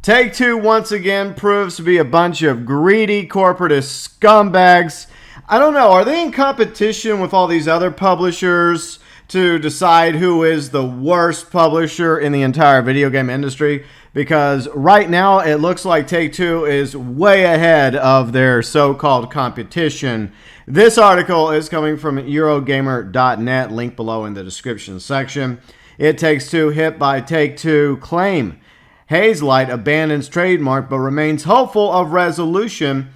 Take-Two once again proves to be a bunch of greedy corporatist scumbags. I don't know, are they in competition with all these other publishers to decide who is the worst publisher in the entire video game industry? Because right now it looks like Take-Two is way ahead of their so-called competition. This article is coming from Eurogamer.net, link below in the description section. It Takes Two hit by Take-Two claim. Hazelight abandons trademark but remains hopeful of resolution.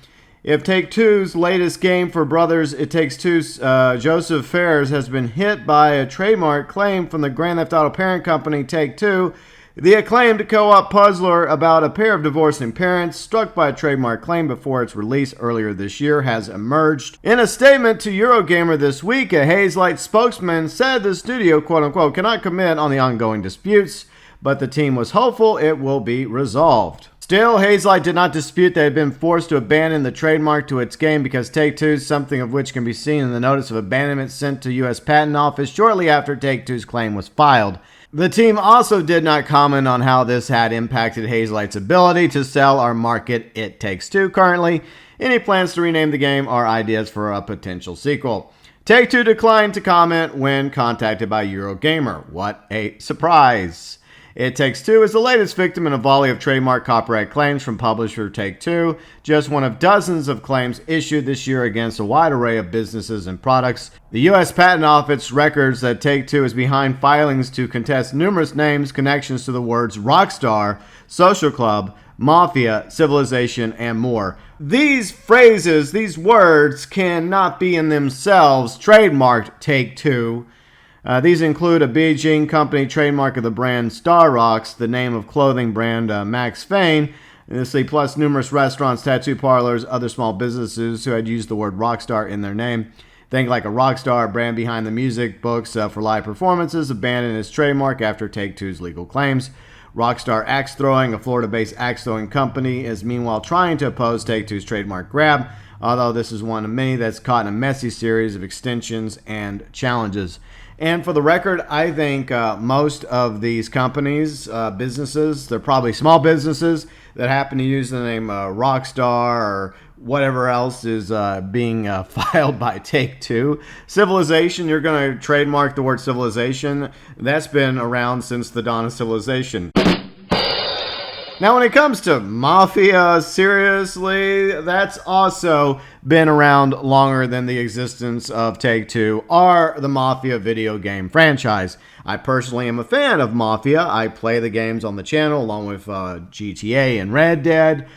If Take-Two's latest game for brothers It Takes Two's Joseph Fares has been hit by a trademark claim from the Grand Theft Auto parent company Take-Two, the acclaimed co-op puzzler about a pair of divorcing parents struck by a trademark claim before its release earlier this year has emerged. In a statement to Eurogamer this week, a Hazelight spokesman said the studio, quote-unquote, cannot comment on the ongoing disputes, but the team was hopeful it will be resolved. Still, Hazelight did not dispute they had been forced to abandon the trademark to its game because Take-Two, something of which can be seen in the notice of abandonment sent to U.S. Patent Office shortly after Take-Two's claim was filed. The team also did not comment on how this had impacted Hazelight's ability to sell or market It Takes Two currently, any plans to rename the game, or ideas for a potential sequel. Take-Two declined to comment when contacted by Eurogamer. What a surprise! It Takes Two is the latest victim in a volley of trademark copyright claims from publisher Take-Two, just one of dozens of claims issued this year against a wide array of businesses and products. The U.S. Patent Office records that Take-Two is behind filings to contest numerous names, connections to the words Rockstar, Social Club, Mafia, Civilization, and more. These phrases, these words, cannot be in themselves trademarked Take-Two. These include a Beijing company trademark of the brand Star Rocks, the name of clothing brand Max Fane, plus numerous restaurants, tattoo parlors, other small businesses who had used the word Rockstar in their name. Think like a Rockstar brand behind the music books for live performances abandoned its trademark after Take-Two's legal claims. Rockstar Axe Throwing, a Florida-based axe throwing company, is meanwhile trying to oppose Take-Two's trademark grab, although this is one of many that's caught in a messy series of extensions and challenges. And for the record, I think most of these companies, businesses, they're probably small businesses that happen to use the name Rockstar or whatever else is being filed by Take-Two. Civilization, you're going to trademark the word civilization. That's been around since the dawn of civilization. Now, when it comes to Mafia, seriously, that's also been around longer than the existence of Take-Two or the Mafia video game franchise. I personally am a fan of Mafia. I play the games on the channel along with GTA and Red Dead.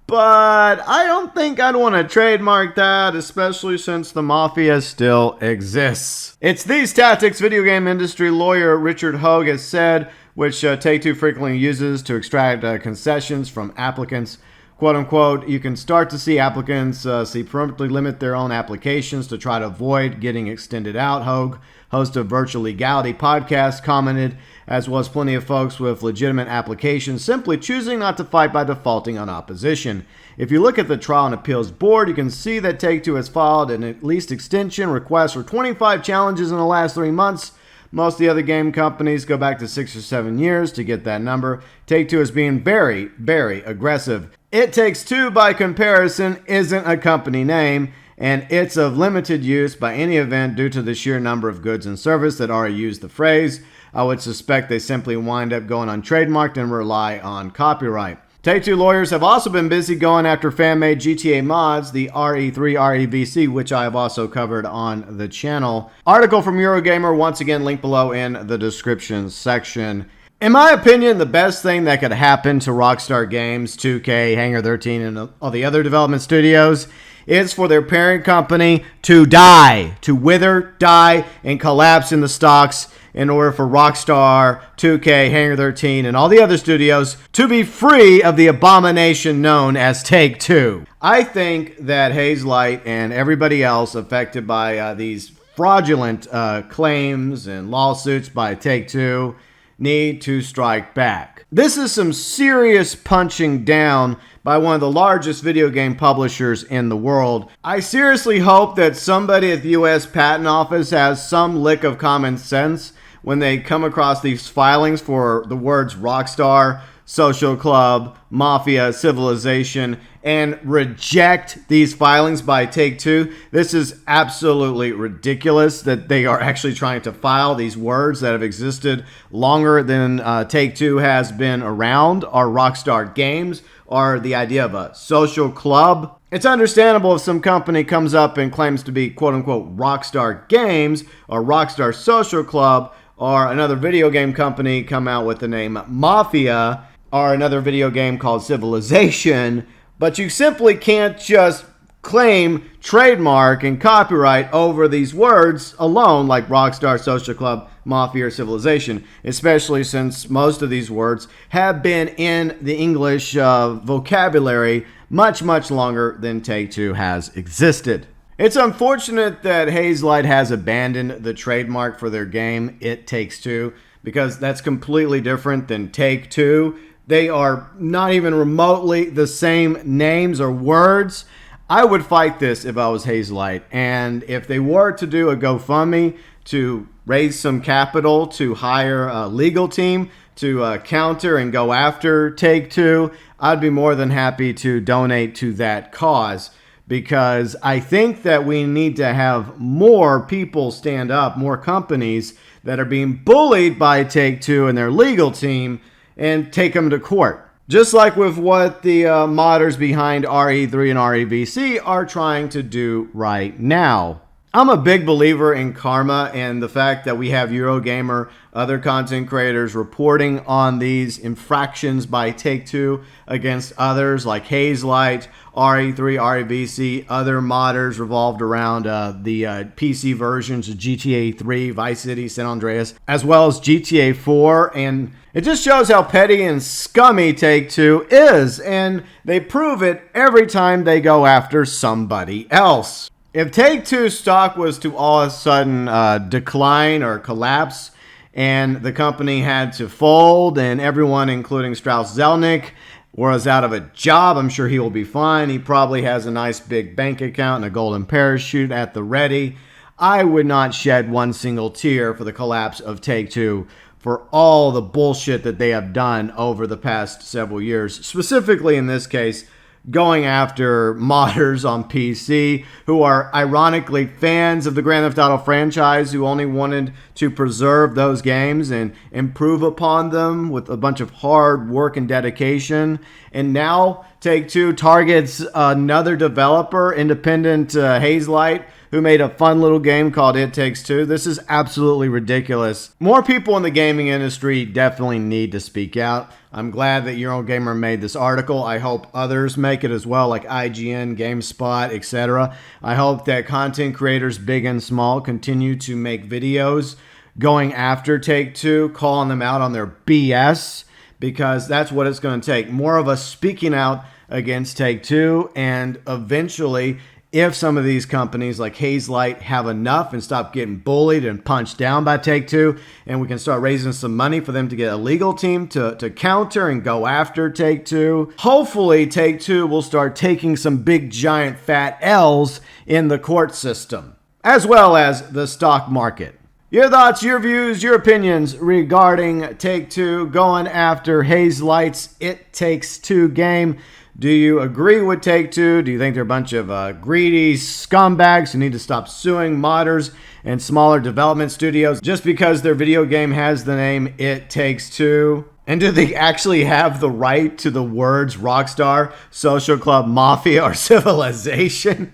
But I don't think I'd want to trademark that, especially since the Mafia still exists. It's these tactics video game industry lawyer Richard Hogue has said, which Take-Two frequently uses to extract concessions from applicants. Quote unquote, you can start to see applicants permanently limit their own applications to try to avoid getting extended out. Hogue, host of Virtual Legality podcast, commented, as well as plenty of folks with legitimate applications simply choosing not to fight by defaulting on opposition. If you look at the Trial and Appeals Board, you can see that Take-Two has filed an at least extension request for 25 challenges in the last 3 months. Most of the other game companies go back to 6 or 7 years to get that number. Take-Two is being very, very aggressive. It Takes Two, by comparison, isn't a company name, and it's of limited use by any event due to the sheer number of goods and services that already use the phrase. I would suspect they simply wind up going untrademarked and rely on copyright. Take-Two lawyers have also been busy going after fan-made GTA mods, the RE3 REVC, which I have also covered on the channel. Article from Eurogamer, once again, link below in the description section. In my opinion, the best thing that could happen to Rockstar Games, 2K, Hangar 13, and all the other development studios is for their parent company to die, to wither, die, and collapse in the stocks in order for Rockstar, 2K, Hangar 13, and all the other studios to be free of the abomination known as Take-Two. I think that Hazelight and everybody else affected by these fraudulent claims and lawsuits by Take-Two need to strike back. This is some serious punching down by one of the largest video game publishers in the world. I seriously hope that somebody at the U.S. Patent Office has some lick of common sense when they come across these filings for the words Rockstar, Social Club, Mafia, Civilization, and reject these filings by Take-Two. This is absolutely ridiculous that they are actually trying to file these words that have existed longer than Take-Two has been around, or Rockstar Games, or the idea of a social club. It's understandable if some company comes up and claims to be quote-unquote Rockstar Games or Rockstar Social Club, or another video game company come out with the name Mafia, or another video game called Civilization, but you simply can't just claim trademark and copyright over these words alone, like Rockstar, Social Club, Mafia, or Civilization, especially since most of these words have been in the English vocabulary much, much longer than Take-Two has existed. It's unfortunate that Hazelight has abandoned the trademark for their game, It Takes Two, because that's completely different than Take-Two. They are not even remotely the same names or words. I would fight this if I was Hazelight, and if they were to do a GoFundMe to raise some capital to hire a legal team to counter and go after Take-Two, I'd be more than happy to donate to that cause, because I think that we need to have more people stand up, more companies that are being bullied by Take-Two and their legal team, and take them to court. Just like with what the modders behind RE3 and REVC are trying to do right now. I'm a big believer in karma, and the fact that we have Eurogamer, other content creators reporting on these infractions by Take-Two against others like Hazelight, RE3, REVC, other modders revolved around the PC versions of GTA 3, Vice City, San Andreas, as well as GTA 4, and it just shows how petty and scummy Take-Two is, and they prove it every time they go after somebody else. If Take-Two stock was to all of a sudden decline or collapse, and the company had to fold, and everyone, including Strauss Zelnick, was out of a job, I'm sure he will be fine. He probably has a nice big bank account and a golden parachute at the ready. I would not shed one single tear for the collapse of Take-Two for all the bullshit that they have done over the past several years, specifically in this case, going after modders on PC who are ironically fans of the Grand Theft Auto franchise, who only wanted to preserve those games and improve upon them with a bunch of hard work and dedication. And now Take-Two targets another developer, independent Hazelight, who made a fun little game called It Takes Two. This is absolutely ridiculous. More people in the gaming industry definitely need to speak out. I'm glad that Eurogamer made this article. I hope others make it as well, like IGN, GameSpot, etc. I hope that content creators, big and small, continue to make videos going after Take-Two, calling them out on their BS, because that's what it's going to take. More of us speaking out against Take-Two, and eventually, if some of these companies like Hazelight have enough and stop getting bullied and punched down by Take-Two, and we can start raising some money for them to get a legal team to counter and go after Take-Two, hopefully Take-Two will start taking some big giant fat L's in the court system, as well as the stock market. Your thoughts, your views, your opinions regarding Take-Two going after Hazelight's It Takes Two game. Do you agree with Take-Two? Do you think they're a bunch of greedy scumbags who need to stop suing modders and smaller development studios just because their video game has the name It Takes Two? And do they actually have the right to the words Rockstar, Social Club, Mafia, or Civilization?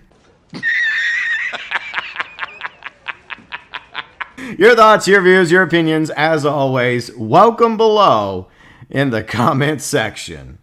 Your thoughts, your views, your opinions, as always, welcome below in the comment section.